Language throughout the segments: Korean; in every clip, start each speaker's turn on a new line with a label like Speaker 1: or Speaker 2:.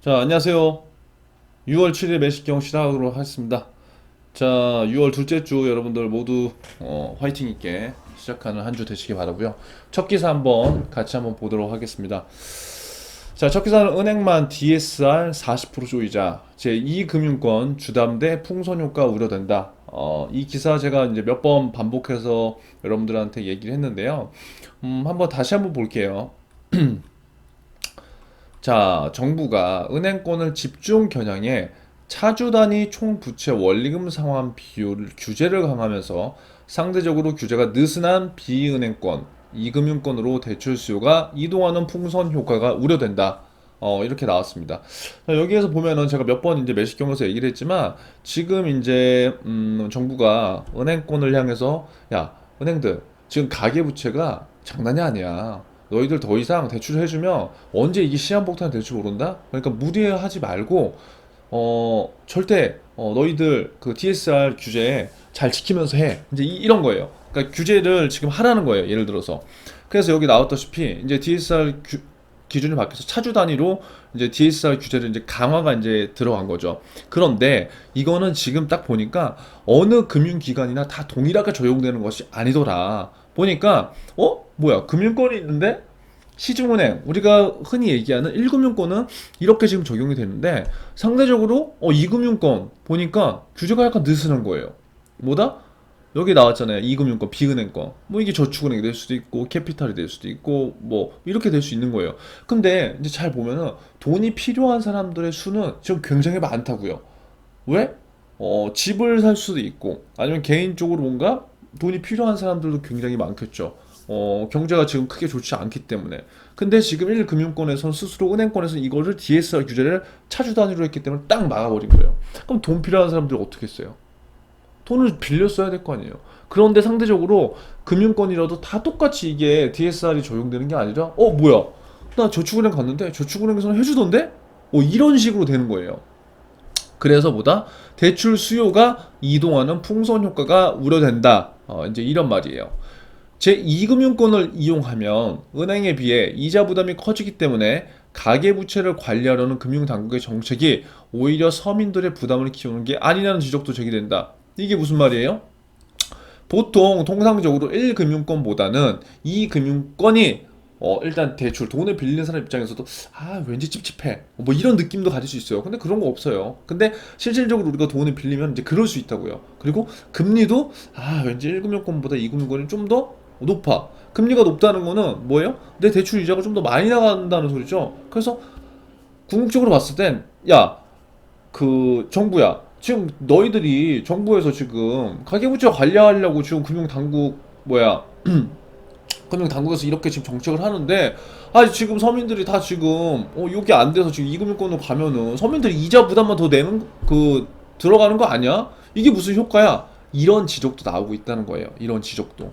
Speaker 1: 자, 안녕하세요. 6월 7일 매식경 시작하도록 하겠습니다. 자, 6월 둘째 주 여러분들 모두 화이팅 있게 시작하는 한 주 되시기 바라고요. 첫 기사 한번 같이 한번 보도록 하겠습니다. 자, 첫 기사는 은행만 DSR 40% 조이자 제2금융권 주담대 풍선 효과 우려된다. 이 기사 제가 이제 몇 번 반복해서 여러분들한테 얘기를 했는데요. 한번 다시 한번 볼게요. 자, 정부가 은행권을 집중 겨냥해 차주 단위 총부채 원리금 상환 비율 규제를 강화하면서 상대적으로 규제가 느슨한 비은행권, 이금융권으로 대출 수요가 이동하는 풍선 효과가 우려된다. 이렇게 나왔습니다. 자, 여기에서 보면은 제가 몇 번 이제 매식경에서 얘기를 했지만 지금 이제 정부가 은행권을 향해서 야, 은행들 지금 가계부채가 장난이 아니야. 너희들 더 이상 대출을 해주면 언제 이게 시한폭탄이 될지 모른다? 그러니까 무리하지 말고 절대 너희들 그 DSR 규제 잘 지키면서 해. 이제 이런 거예요. 그러니까 규제를 지금 하라는 거예요. 예를 들어서. 그래서 여기 나왔다시피 이제 DSR 기준이 바뀌어서 차주 단위로 이제 DSR 규제를 이제 강화가 이제 들어간 거죠. 그런데 이거는 지금 딱 보니까 어느 금융기관이나 다 동일하게 적용되는 것이 아니더라. 보니까 뭐야 금융권이 있는데 시중은행 우리가 흔히 얘기하는 1금융권은 이렇게 지금 적용이 되는데 상대적으로 2금융권 보니까 규제가 약간 느슨한 거예요. 뭐다? 여기 나왔잖아요. 2금융권, 비은행권. 뭐 이게 저축은행이 될 수도 있고 캐피탈이 될 수도 있고 뭐 이렇게 될 수 있는 거예요. 근데 이제 잘 보면은 돈이 필요한 사람들의 수는 지금 굉장히 많다고요. 왜? 집을 살 수도 있고 아니면 개인적으로 뭔가 돈이 필요한 사람들도 굉장히 많겠죠. 경제가 지금 크게 좋지 않기 때문에. 근데 지금 1금융권에서는 스스로 은행권에서는 이거를 DSR 규제를 차주 단위로 했기 때문에 딱 막아버린 거예요. 그럼 돈 필요한 사람들 어떻게 써요? 돈을 빌려 써야 될 거 아니에요. 그런데 상대적으로 금융권이라도 다 똑같이 이게 DSR이 적용되는 게 아니라 뭐야? 나 저축은행 갔는데 저축은행에서는 해주던데? 이런 식으로 되는 거예요. 그래서 보다 대출 수요가 이동하는 풍선 효과가 우려된다. 이제 이런 말이에요. 제2금융권을 이용하면 은행에 비해 이자 부담이 커지기 때문에 가계부채를 관리하려는 금융당국의 정책이 오히려 서민들의 부담을 키우는 게 아니냐는 지적도 제기된다. 이게 무슨 말이에요? 보통 통상적으로 1금융권보다는 2금융권이 일단 대출 돈을 빌리는 사람 입장에서도 왠지 찝찝해 뭐 이런 느낌도 가질 수 있어요. 근데 그런 거 없어요. 근데 실질적으로 우리가 돈을 빌리면 이제 그럴 수 있다고요. 그리고 금리도 왠지 1금융권보다 2금융권이 좀 더 높아. 금리가 높다는 거는 뭐예요? 내 대출 이자가 좀 더 많이 나간다는 소리죠. 그래서 궁극적으로 봤을 땐 정부야. 지금 너희들이 정부에서 지금 가계부채 관리하려고 지금 금융당국 뭐야 금융당국에서 이렇게 지금 정책을 하는데 지금 서민들이 다 지금 이게 안 돼서 지금 이금융권으로 가면은 서민들이 이자 부담만 더 내는 들어가는 거 아니야? 이게 무슨 효과야? 이런 지적도 나오고 있다는 거예요. 이런 지적도.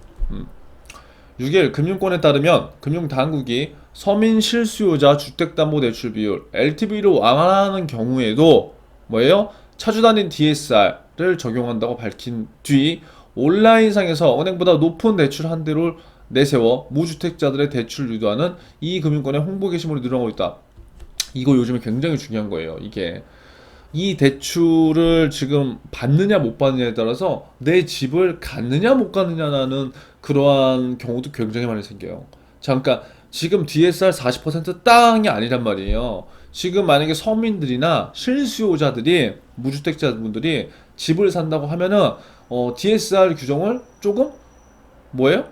Speaker 1: 6일 금융권에 따르면 금융당국이 서민 실수요자 주택담보대출 비율 LTV를 완화하는 경우에도 뭐예요? 차주 단위 DSR을 적용한다고 밝힌 뒤 온라인상에서 은행보다 높은 대출 한도를 내세워 무주택자들의 대출을 유도하는 이 금융권의 홍보 게시물이 늘어나고 있다. 이거 요즘에 굉장히 중요한 거예요. 이게 이 대출을 지금 받느냐 못 받느냐에 따라서 내 집을 갖느냐 못 갖느냐라는 그러한 경우도 굉장히 많이 생겨요. 잠깐 지금 DSR 40% 땅이 아니란 말이에요. 지금 만약에 서민들이나 실수요자들이 무주택자분들이 집을 산다고 하면은 DSR 규정을 조금 뭐예요?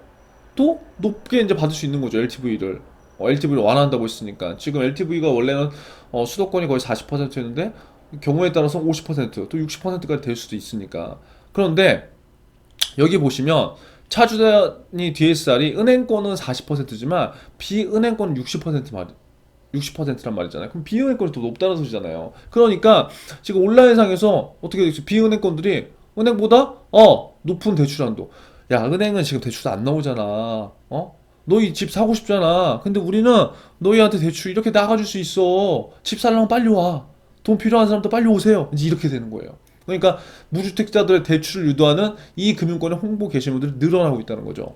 Speaker 1: 또 높게 이제 받을 수 있는 거죠. LTV를. LTV를 완화한다고 했으니까. 지금 LTV가 원래는 수도권이 거의 40%였는데 경우에 따라서 50%또 60%까지 될 수도 있으니까. 그런데 여기 보시면 차주단위 DSR이 은행권은 40%지만 비은행권은 60%란 말이잖아요. 그럼 비은행권이 더 높다는 소리잖아요. 그러니까 지금 온라인상에서 어떻게 되겠어? 비은행권들이 은행보다 높은 대출 한도. 야, 은행은 지금 대출 안 나오잖아. 너희 집 사고 싶잖아. 근데 우리는 너희한테 대출 이렇게 나가줄 수 있어. 집 살려면 빨리 와. 돈 필요한 사람도 빨리 오세요. 이제 이렇게 되는 거예요. 그러니까 무주택자들의 대출을 유도하는 이 금융권의 홍보 게시물들이 늘어나고 있다는 거죠.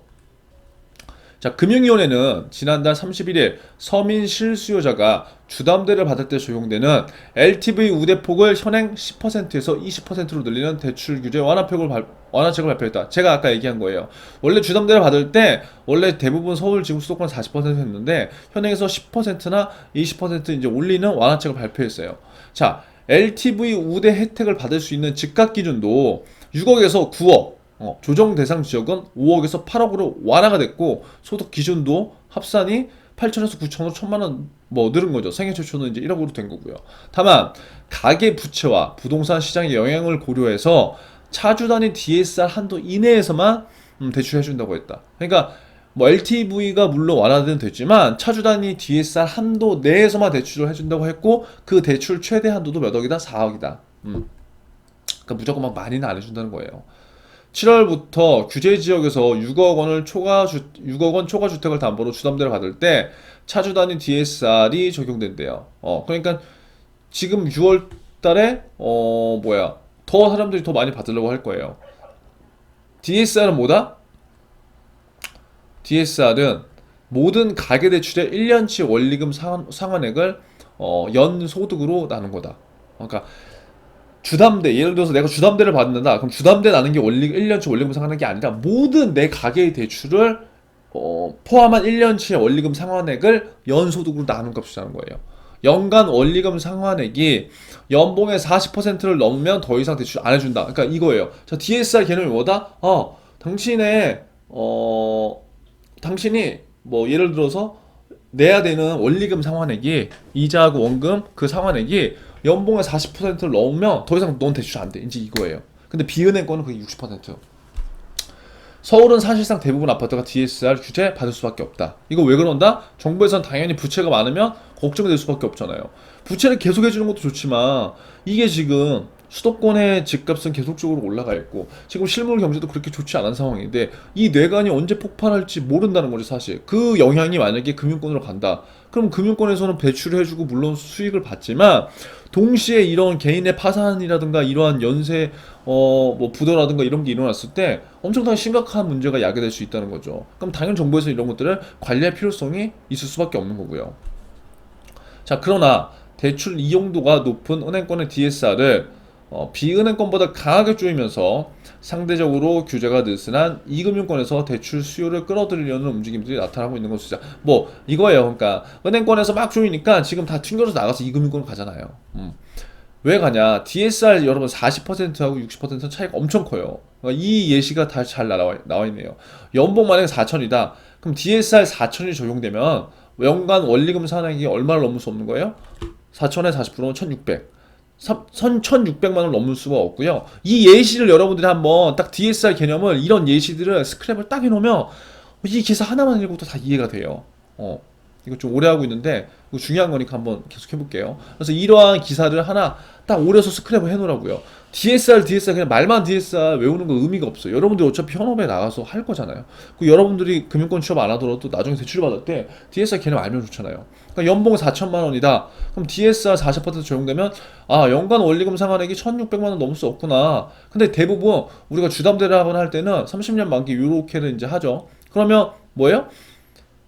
Speaker 1: 자, 금융위원회는 지난달 31일 서민 실수요자가 주담대를 받을 때 적용되는 LTV 우대폭을 현행 10%에서 20%로 늘리는 대출 규제 완화책을 발표했다. 제가 아까 얘기한 거예요. 원래 주담대를 받을 때 원래 대부분 서울 지구 수도권 40%였는데 현행에서 10%나 20% 이제 올리는 완화책을 발표했어요. 자, LTV 우대 혜택을 받을 수 있는 즉각 기준도 6억에서 9억, 조정 대상 지역은 5억에서 8억으로 완화가 됐고 소득 기준도 합산이 8천에서 9천으로 1천만원 늘은 거죠. 생애 최초는 이제 1억으로 된 거고요. 다만 가계 부채와 부동산 시장의 영향을 고려해서 차주 단위 DSR 한도 이내에서만 대출해준다고 했다. 그러니까 LTV가 물론 완화는 됐지만 차주 단위 DSR 한도 내에서만 대출을 해준다고 했고 그 대출 최대 한도도 몇 억이다? 4억이다. 그러니까 무조건 막 많이는 안 해준다는 거예요. 7월부터 규제 지역에서 6억 원을 6억 원 초과 주택을 담보로 주담대를 받을 때 차주 단위 DSR이 적용된대요. 그러니까 지금 6월 달에 더 사람들이 더 많이 받으려고 할 거예요. DSR은 뭐다? DSR은 모든 가계대출의 1년치 원리금 상환액을 연소득으로 나눈 거다. 그러니까 주담대, 예를 들어서 내가 주담대를 받는다. 그럼 주담대 나는 게 1년치 원리금 상환하는 게 아니라 모든 내 가계의 대출을 포함한 1년치의 원리금 상환액을 연소득으로 나눈 값이라는 거예요. 연간 원리금 상환액이 연봉의 40%를 넘으면 더 이상 대출 안 해준다. 그러니까 이거예요. 자, DSR 개념이 뭐다? 당신이 예를 들어서 내야 되는 원리금 상환액이 이자하고 원금 그 상환액이 연봉의 40%를 넘으면 더 이상 넌 대출 안 돼. 이제 이거예요. 근데 비은행권은 그게 60%. 서울은 사실상 대부분 아파트가 DSR 규제 받을 수밖에 없다. 이거 왜 그런다? 정부에서는 당연히 부채가 많으면 걱정될 수밖에 없잖아요. 부채를 계속 해주는 것도 좋지만 이게 지금 수도권의 집값은 계속적으로 올라가 있고 지금 실물 경제도 그렇게 좋지 않은 상황인데 이 뇌관이 언제 폭발할지 모른다는 거죠. 사실 그 영향이 만약에 금융권으로 간다. 그럼 금융권에서는 배출을 해주고 물론 수익을 받지만 동시에 이런 개인의 파산이라든가 이러한 연쇄 부도라든가 이런 게 일어났을 때 엄청나게 심각한 문제가 야기될 수 있다는 거죠. 그럼 당연 정부에서 이런 것들을 관리할 필요성이 있을 수밖에 없는 거고요. 자, 그러나 대출 이용도가 높은 은행권의 DSR을 비은행권보다 강하게 조이면서 상대적으로 규제가 느슨한 이금융권에서 대출 수요를 끌어들이려는 움직임들이 나타나고 있는 것이죠. 이거예요. 그러니까 은행권에서 막 조이니까 지금 다 튕겨서 나가서 이금융권 가잖아요. 왜 가냐? DSR 여러분 40%하고 60% 차이가 엄청 커요. 그러니까 이 예시가 다 잘 나와 있네요. 연봉 만약에 4천이다. 그럼 DSR 4천이 적용되면 연간 원리금 상환액이 얼마를 넘을 수 없는 거예요? 4천에 40%면 1600. 1,600만 원을 넘을 수가 없고요. 이 예시를 여러분들이 한번 딱 DSR 개념을 이런 예시들을 스크랩을 딱 해놓으면 이 기사 하나만 읽어도 다 이해가 돼요. 이거 좀 오래 하고 있는데 이거 중요한 거니까 한번 계속 해볼게요. 그래서 이러한 기사를 하나 딱 오래서 스크랩을 해놓으라고요. DSR 그냥 말만 DSR 외우는 거 의미가 없어요. 여러분들이 어차피 현업에 나가서 할 거잖아요. 여러분들이 금융권 취업 안 하더라도 나중에 대출을 받을 때 DSR 개념 알면 좋잖아요. 그러니까 연봉 4천만 원이다. 그럼 DSR 40% 적용되면 연간 원리금 상환액이 1,600만 원 넘을 수 없구나. 근데 대부분 우리가 주담대를 하거나 할 때는 30년 만기 요렇게를 이제 하죠. 그러면 뭐예요?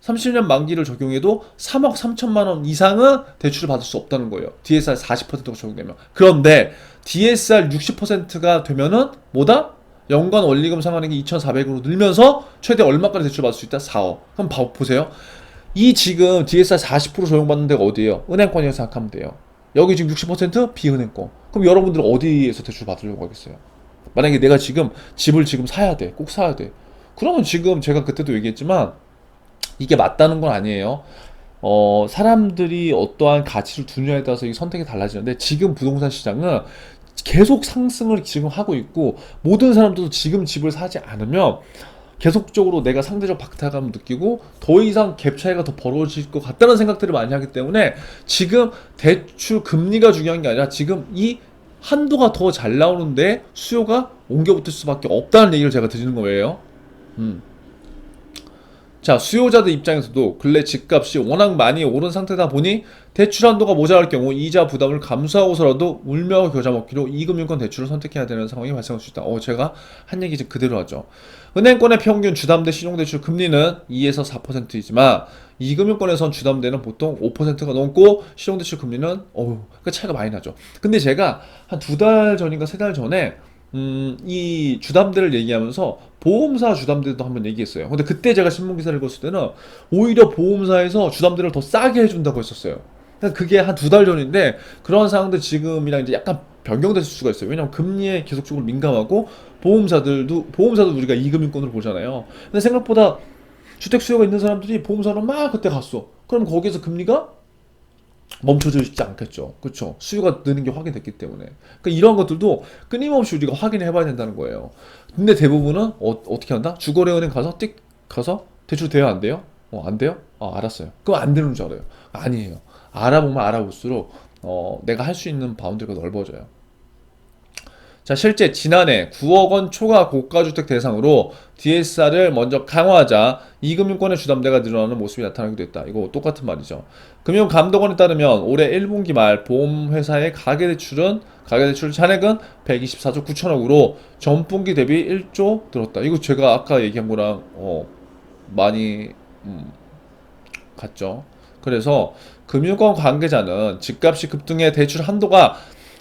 Speaker 1: 30년 만기를 적용해도 3억 3천만 원 이상은 대출을 받을 수 없다는 거예요. DSR 40%가 적용되면. 그런데 DSR 60%가 되면은 뭐다? 연간 원리금 상환액이 2,400으로 늘면서 최대 얼마까지 대출 받을 수 있다? 4억. 그럼 보세요. 이 지금 DSR 40% 적용받는 데가 어디예요? 은행권이라고 생각하면 돼요. 여기 지금 60% 비은행권. 그럼 여러분들은 어디에서 대출 받으려고 하겠어요? 만약에 내가 지금 집을 지금 사야 돼. 꼭 사야 돼. 그러면 지금 제가 그때도 얘기했지만 이게 맞다는 건 아니에요. 사람들이 어떠한 가치를 두느냐에 따라서 이 선택이 달라지는데 지금 부동산 시장은 계속 상승을 지금 하고 있고 모든 사람들도 지금 집을 사지 않으면 계속적으로 내가 상대적 박탈감을 느끼고 더 이상 갭 차이가 더 벌어질 것 같다는 생각들을 많이 하기 때문에 지금 대출 금리가 중요한 게 아니라 지금 이 한도가 더 잘 나오는데 수요가 옮겨붙을 수밖에 없다는 얘기를 제가 드리는 거예요. 자, 수요자들 입장에서도 근래 집값이 워낙 많이 오른 상태다 보니 대출 한도가 모자랄 경우 이자 부담을 감수하고서라도 울며 겨자 먹기로 이금융권 대출을 선택해야 되는 상황이 발생할 수 있다. 제가 한 얘기 지금 그대로 하죠. 은행권의 평균 주담대 신용대출 금리는 2에서 4%이지만 이금융권에선 주담대는 보통 5%가 넘고 신용대출 금리는 그 차이가 많이 나죠. 근데 제가 한 2달 전인가 3달 전에 이 주담대를 얘기하면서 보험사 주담대도 한번 얘기했어요. 근데 그때 제가 신문기사를 읽었을 때는 오히려 보험사에서 주담대를 더 싸게 해준다고 했었어요. 그러니까 그게 한 2달 전인데 그런 상황들 지금이랑 이제 약간 변경될 수가 있어요. 왜냐면 금리에 계속적으로 민감하고 보험사도 우리가 이금융권으로 보잖아요. 근데 생각보다 주택 수요가 있는 사람들이 보험사로 막 그때 갔어. 그럼 거기에서 금리가 멈춰져 있지 않겠죠. 그렇죠? 수요가 느는 게 확인됐기 때문에. 그러니까 이런 것들도 끊임없이 우리가 확인해 봐야 된다는 거예요. 근데 대부분은 어떻게 한다? 주거래은행 가서 띡 가서 대출 돼요, 안 돼요? 안 돼요? 알았어요. 그럼 안 되는 줄 알아요. 아니에요. 알아보면 알아볼수록 내가 할 수 있는 바운드가 넓어져요. 자, 실제 지난해 9억 원 초과 고가주택 대상으로 DSR을 먼저 강화하자 이금융권의 주담대가 늘어나는 모습이 나타나기도 했다. 이거 똑같은 말이죠. 금융감독원에 따르면 올해 1분기 말 보험회사의 가계대출 잔액은 124조 9천억으로 전분기 대비 1조 늘었다. 이거 제가 아까 얘기한 거랑 많이 같죠. 그래서 금융권 관계자는 집값이 급등해 대출 한도가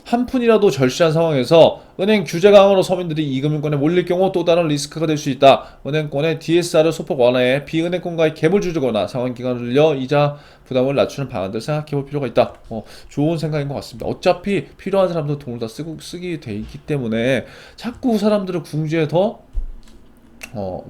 Speaker 1: 한 푼이라도 절실한 상황에서 은행 규제 강화로 서민들이 이금융권에 몰릴 경우 또 다른 리스크가 될 수 있다. 은행권의 DSR을 소폭 완화해 비은행권과의 갭을 줄이거나 상환 기간을 늘려 이자 부담을 낮추는 방안들을 생각해 볼 필요가 있다. 좋은 생각인 것 같습니다. 어차피 필요한 사람들 돈을 다 쓰게 돼 있기 때문에 자꾸 사람들을 궁지에 더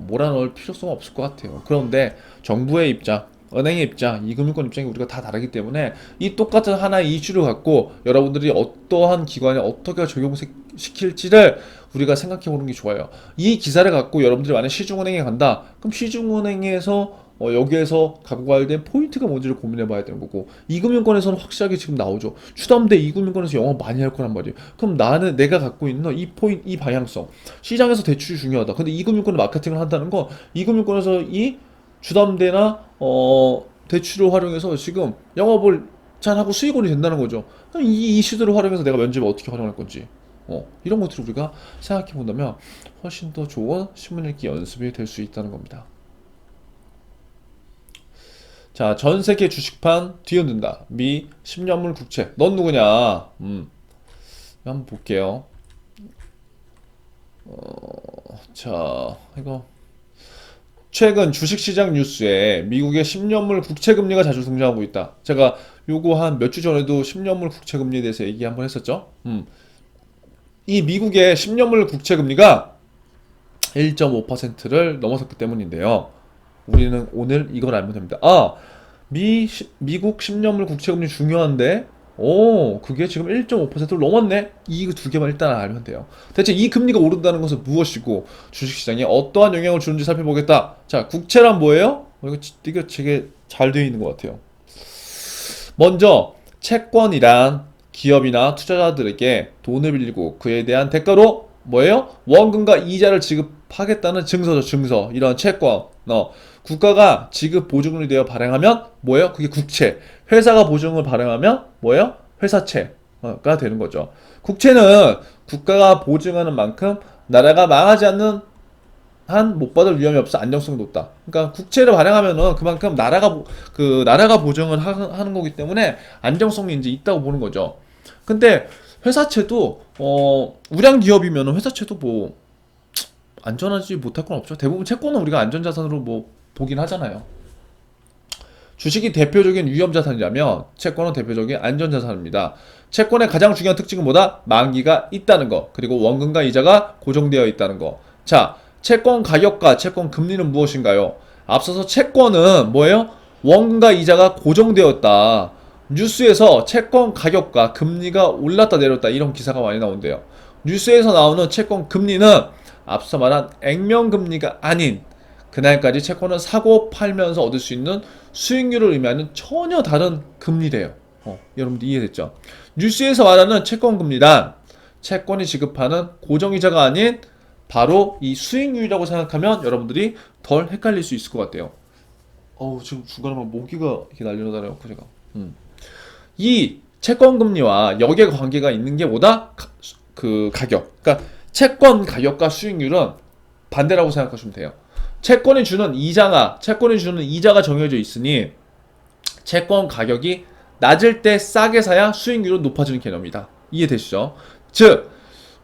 Speaker 1: 몰아넣을 필요성은 없을 것 같아요. 그런데 정부의 입장, 은행의 입장, 이금융권 입장이 우리가 다 다르기 때문에 이 똑같은 하나의 이슈를 갖고 여러분들이 어떠한 기관에 어떻게 적용시킬지를 우리가 생각해 보는 게 좋아요. 이 기사를 갖고 여러분들이 만약 시중은행에 간다. 그럼 시중은행에서 여기에서 갖고 가야 될 포인트가 뭔지를 고민해 봐야 되는 거고, 이금융권에서는 확실하게 지금 나오죠. 추담대 이금융권에서 영업 많이 할 거란 말이에요. 그럼 내가 갖고 있는 이 포인트, 이 방향성, 시장에서 대출이 중요하다. 근데 이금융권의 마케팅을 한다는 건 이금융권에서 이 주담대나 대출을 활용해서 지금 영업을 잘 하고 수익원이 된다는 거죠. 그럼 이 이슈들을 활용해서 내가 면접에 어떻게 활용할 건지 이런 것들을 우리가 생각해 본다면 훨씬 더 좋은 신문 읽기 연습이 될 수 있다는 겁니다. 자, 전 세계 주식판 뒤흔든다. 미 10년물 국채. 넌 누구냐? 한번 볼게요. 자, 이거 최근 주식시장 뉴스에 미국의 10년물 국채금리가 자주 등장하고 있다. 제가 요거 한 몇 주 전에도 10년물 국채금리에 대해서 얘기 한번 했었죠. 이 미국의 10년물 국채금리가 1.5%를 넘어섰기 때문인데요. 우리는 오늘 이걸 알면 됩니다. 미국 10년물 국채금리 중요한데 그게 지금 1.5%를 넘었네. 이 두 개만 일단 알면 돼요. 대체 이 금리가 오른다는 것은 무엇이고 주식시장에 어떠한 영향을 주는지 살펴보겠다. 자, 국채란 뭐예요? 이거 되게 잘 되어 있는 것 같아요. 먼저 채권이란 기업이나 투자자들에게 돈을 빌리고 그에 대한 대가로 뭐예요? 원금과 이자를 지급하겠다는 증서죠. 증서. 이런 채권. 국가가 지급 보증을 되어 발행하면 뭐예요? 그게 국채. 회사가 보증을 발행하면 뭐예요? 회사채가 되는 거죠. 국채는 국가가 보증하는 만큼 나라가 망하지 않는 한 못 받을 위험이 없어 안정성이 높다. 그러니까 국채를 발행하면은 그만큼 나라가 보증을 하는 거기 때문에 안정성이 이제 있다고 보는 거죠. 근데 회사채도 우량 기업이면은 회사채도 뭐 안전하지 못할 건 없죠. 대부분 채권은 우리가 안전자산으로 뭐 보긴 하잖아요. 주식이 대표적인 위험자산이라면 채권은 대표적인 안전자산입니다. 채권의 가장 중요한 특징은 뭐다? 만기가 있다는 거, 그리고 원금과 이자가 고정되어 있다는 거. 자, 채권 가격과 채권 금리는 무엇인가요? 앞서서 채권은 뭐예요? 원금과 이자가 고정되었다. 뉴스에서 채권 가격과 금리가 올랐다 내렸다 이런 기사가 많이 나온대요. 뉴스에서 나오는 채권 금리는 앞서 말한 액면금리가 아닌 그날까지 채권을 사고 팔면서 얻을 수 있는 수익률을 의미하는 전혀 다른 금리래요. 여러분들 이해됐죠? 뉴스에서 말하는 채권금리란 채권이 지급하는 고정이자가 아닌 바로 이 수익률이라고 생각하면 여러분들이 덜 헷갈릴 수 있을 것 같아요. 지금 중간에 막 모기가 이렇게 날려다녀갖고 제가. 이 채권 금리와 역의 관계가 있는 게 뭐다? 그 가격. 그러니까 채권 가격과 수익률은 반대라고 생각하시면 돼요. 채권이 주는 이자가 정해져 있으니 채권 가격이 낮을 때 싸게 사야 수익률은 높아지는 개념이다. 이해되시죠? 즉,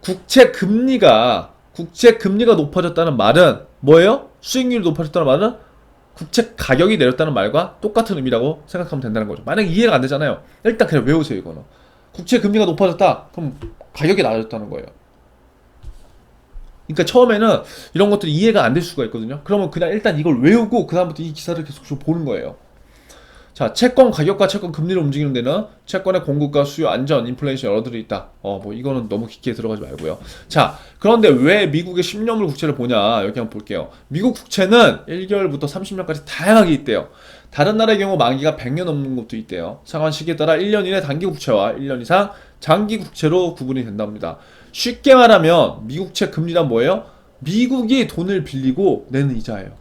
Speaker 1: 국채 금리가 높아졌다는 말은 뭐예요? 수익률이 높아졌다는 말은 국채 가격이 내렸다는 말과 똑같은 의미라고 생각하면 된다는 거죠. 만약에 이해가 안 되잖아요. 일단 그냥 외우세요, 이거는. 국채 금리가 높아졌다. 그럼 가격이 낮아졌다는 거예요. 그러니까 처음에는 이런 것들이 이해가 안 될 수가 있거든요. 그러면 그냥 일단 이걸 외우고 그다음부터 이 기사를 계속 좀 보는 거예요. 자, 채권 가격과 채권 금리를 움직이는 데는 채권의 공급과 수요, 안전, 인플레이션 여러 들이 있다. 뭐 이거는 너무 깊게 들어가지 말고요. 자, 그런데 왜 미국의 10년물 국채를 보냐? 여기 한번 볼게요. 미국 국채는 1개월부터 30년까지 다양하게 있대요. 다른 나라의 경우 만기가 100년 넘는 것도 있대요. 상환 시기에 따라 1년 이내 단기 국채와 1년 이상 장기 국채로 구분이 된답니다. 쉽게 말하면 미국채 금리란 뭐예요? 미국이 돈을 빌리고 내는 이자예요.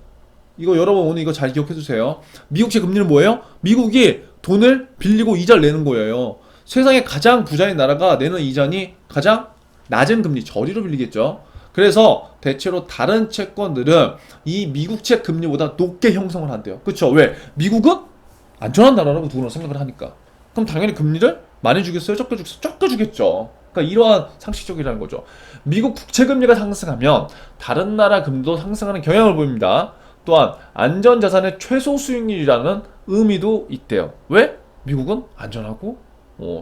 Speaker 1: 이거 여러분 오늘 이거 잘 기억해 주세요. 미국채 금리는 뭐예요? 미국이 돈을 빌리고 이자를 내는 거예요. 세상에 가장 부자인 나라가 내는 이자니 가장 낮은 금리, 저리로 빌리겠죠. 그래서 대체로 다른 채권들은 이 미국채 금리보다 높게 형성을 한대요. 그쵸? 왜? 미국은 안전한 나라라고 누구나 생각을 하니까. 그럼 당연히 금리를 많이 주겠어요? 적게 주겠어요? 적게 주겠죠. 그러니까 이러한 상식적이라는 거죠. 미국 국채 금리가 상승하면 다른 나라 금도 상승하는 경향을 보입니다. 또한 안전자산의 최소 수익률이라는 의미도 있대요. 왜? 미국은 안전하고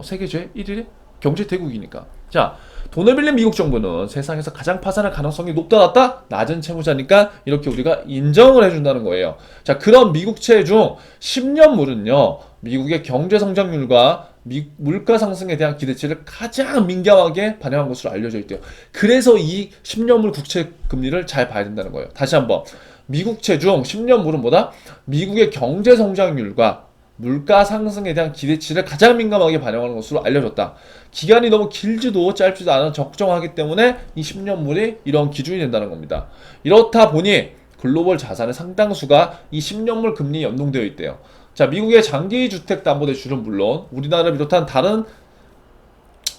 Speaker 1: 세계 제1위 경제대국이니까. 자, 돈을 빌린 미국 정부는 세상에서 가장 파산할 가능성이 높다 낮다? 낮은 채무자니까 이렇게 우리가 인정을 해준다는 거예요. 자, 그런 미국채 중 10년물은요. 미국의 경제성장률과 물가 상승에 대한 기대치를 가장 민감하게 반영한 것으로 알려져 있대요. 그래서 이 10년물 국채 금리를 잘 봐야 된다는 거예요. 다시 한번. 미국채 중 10년물은 뭐다? 미국의 경제 성장률과 물가 상승에 대한 기대치를 가장 민감하게 반영하는 것으로 알려졌다. 기간이 너무 길지도 짧지도 않은 적정하기 때문에 이 10년물이 이런 기준이 된다는 겁니다. 이렇다 보니 글로벌 자산의 상당수가 이 10년물 금리에 연동되어 있대요. 자, 미국의 장기주택담보대출은 물론 우리나라를 비롯한 다른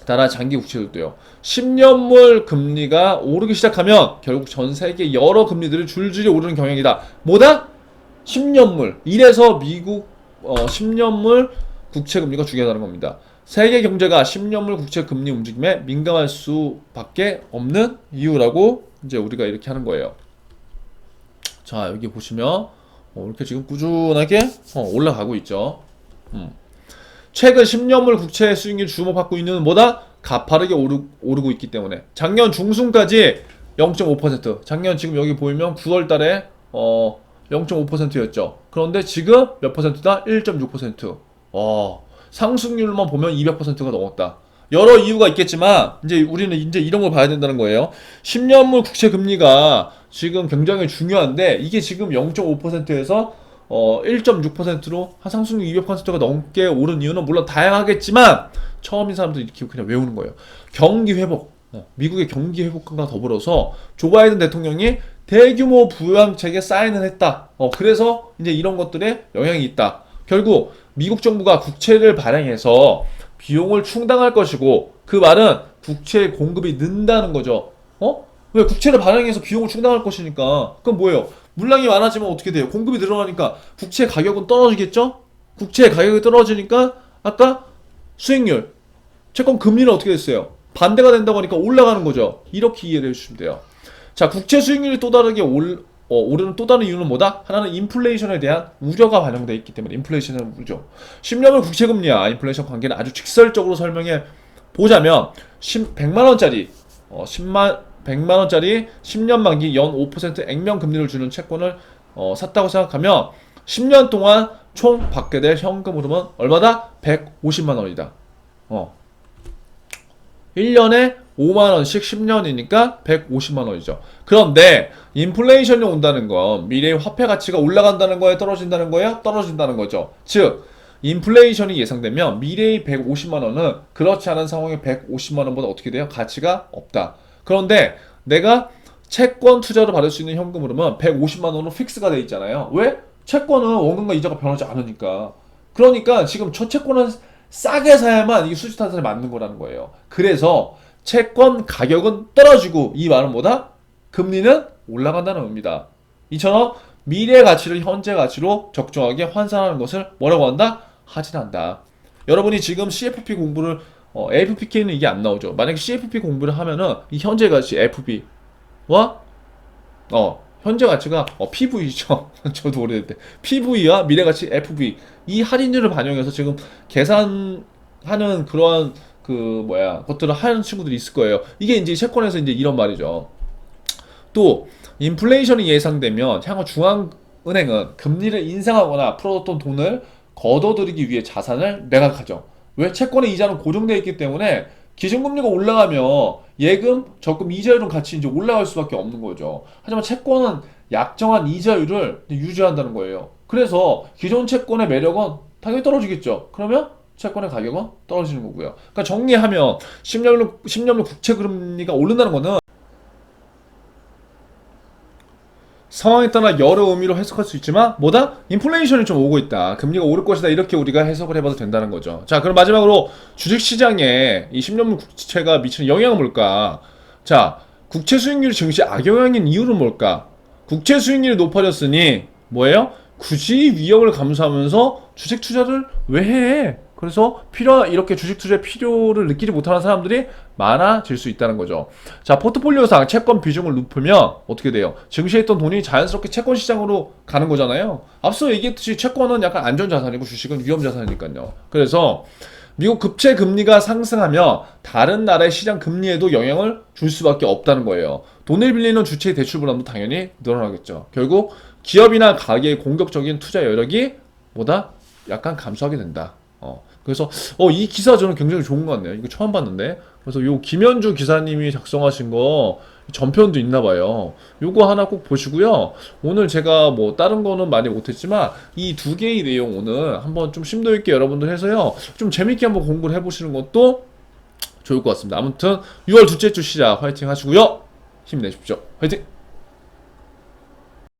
Speaker 1: 나라 장기 국채들도요. 10년물 금리가 오르기 시작하면 결국 전 세계 여러 금리들이 줄줄이 오르는 경향이다. 뭐다? 10년물. 이래서 미국 10년물 국채 금리가 중요하다는 겁니다. 세계 경제가 10년물 국채 금리 움직임에 민감할 수밖에 없는 이유라고 이제 우리가 이렇게 하는 거예요. 자, 여기 보시면 이렇게 지금 꾸준하게 올라가고 있죠. 최근 10년물 국채 수익률 주목받고 있는 이유는 뭐다? 가파르게 오르고 있기 때문에. 작년 중순까지 0.5%. 작년 지금 여기 보이면 9월 달에 0.5%였죠. 그런데 지금 몇 퍼센트다? 1.6%. 상승률만 보면 200%가 넘었다. 여러 이유가 있겠지만 이제 우리는 이제 이런 걸 봐야 된다는 거예요. 10년물 국채 금리가 지금 굉장히 중요한데 이게 지금 0.5%에서 1.6%로 한 상승률 200%가 넘게 오른 이유는 물론 다양하겠지만 처음인 사람들이 이렇게 그냥 외우는 거예요. 경기 회복, 미국의 경기 회복과 더불어서 조 바이든 대통령이 대규모 부양책에 사인을 했다. 그래서 이제 이런 것들에 영향이 있다. 결국 미국 정부가 국채를 발행해서 비용을 충당할 것이고 그 말은 국채 공급이 는다는 거죠. 왜 국채를 발행해서 비용을 충당할 것이니까. 그럼 뭐예요? 물량이 많아지면 어떻게 돼요? 공급이 늘어나니까 국채 가격은 떨어지겠죠? 국채 가격이 떨어지니까 아까 수익률, 채권 금리는 어떻게 됐어요? 반대가 된다고 하니까 올라가는 거죠. 이렇게 이해를 해주시면 돼요. 자, 국채 수익률이 또 다르게 오르는 또 다른 이유는 뭐다? 하나는 인플레이션에 대한 우려가 반영되어 있기 때문에 인플레이션의 우려. 10년물 국채금리와 인플레이션 관계는 아주 직설적으로 설명해 보자면 100만원짜리 100만원짜리 10년 만기 연 5% 액면 금리를 주는 채권을 샀다고 생각하면 10년 동안 총 받게 될 현금 흐름은 얼마다? 150만원이다. 1년에 5만원씩 10년이니까 150만원이죠. 그런데 인플레이션이 온다는 건 미래의 화폐 가치가 올라간다는 거예요? 떨어진다는 거예요? 떨어진다는 거죠. 즉 인플레이션이 예상되면 미래의 150만원은 그렇지 않은 상황의 150만원보다 어떻게 돼요? 가치가 없다. 그런데 내가 채권 투자로 받을 수 있는 현금 흐름은 150만원으로 픽스가 돼 있잖아요. 왜? 채권은 원금과 이자가 변하지 않으니까. 그러니까 지금 저 채권은 싸게 사야만 이게 수지타산에 맞는 거라는 거예요. 그래서 채권 가격은 떨어지고 이 말은 뭐다? 금리는 올라간다는 의미입니다. 이처럼 미래 가치를 현재 가치로 적정하게 환산하는 것을 뭐라고 한다? 하진한다. 여러분이 지금 CFP 공부를 FPK는 이게 안 나오죠. 만약에 CFP 공부를 하면은 이 현재 가치 FB와 현재 가치가 PV죠. 저도 오래됐대. PV와 미래 가치 FB 이 할인율을 반영해서 지금 계산하는 그러한 그 것들을 하는 친구들이 있을 거예요. 이게 이제 채권에서 이제 이런 말이죠. 또 인플레이션이 예상되면 향후 중앙은행은 금리를 인상하거나 앞으로 돈을 걷어들이기 위해 자산을 매각하죠. 왜? 채권의 이자는 고정되어 있기 때문에 기준금리가 올라가면 예금, 적금, 이자율은 같이 이제 올라갈 수밖에 없는 거죠. 하지만 채권은 약정한 이자율을 유지한다는 거예요. 그래서 기존 채권의 매력은 당연히 떨어지겠죠. 그러면 채권의 가격은 떨어지는 거고요. 그러니까 정리하면 10년물 국채 금리가 오른다는 거는 상황에 따라 여러 의미로 해석할 수 있지만 뭐다? 인플레이션이 좀 오고 있다. 금리가 오를 것이다. 이렇게 우리가 해석을 해봐도 된다는 거죠. 자, 그럼 마지막으로 주식시장에 이 10년물 국채가 미치는 영향은 뭘까? 자, 국채 수익률이 증시에 악영향인 이유는 뭘까? 국채 수익률이 높아졌으니 뭐예요? 굳이 위험을 감수하면서 주식 투자를 왜 해? 그래서 이렇게 주식 투자의 필요를 느끼지 못하는 사람들이 많아질 수 있다는 거죠. 자, 포트폴리오상 채권 비중을 높이면 어떻게 돼요? 증시에 있던 돈이 자연스럽게 채권 시장으로 가는 거잖아요. 앞서 얘기했듯이 채권은 약간 안전자산이고 주식은 위험자산이니까요. 그래서 미국 국채 금리가 상승하며 다른 나라의 시장 금리에도 영향을 줄 수밖에 없다는 거예요. 돈을 빌리는 주체의 대출 불안도 당연히 늘어나겠죠. 결국 기업이나 가게의 공격적인 투자 여력이 약간 감소하게 된다. 그래서 이 기사 저는 굉장히 좋은 것 같네요. 이거 처음 봤는데. 그래서 요 김현주 기사님이 작성하신 거 전편도 있나 봐요. 요거 하나 꼭 보시고요. 오늘 제가 다른 거는 많이 못했지만 이 두 개의 내용 오늘 한번 좀 심도 있게 여러분들 해서요. 좀 재밌게 한번 공부를 해보시는 것도 좋을 것 같습니다. 아무튼 6월 둘째 주 시작 화이팅 하시고요. 힘내십시오. 화이팅!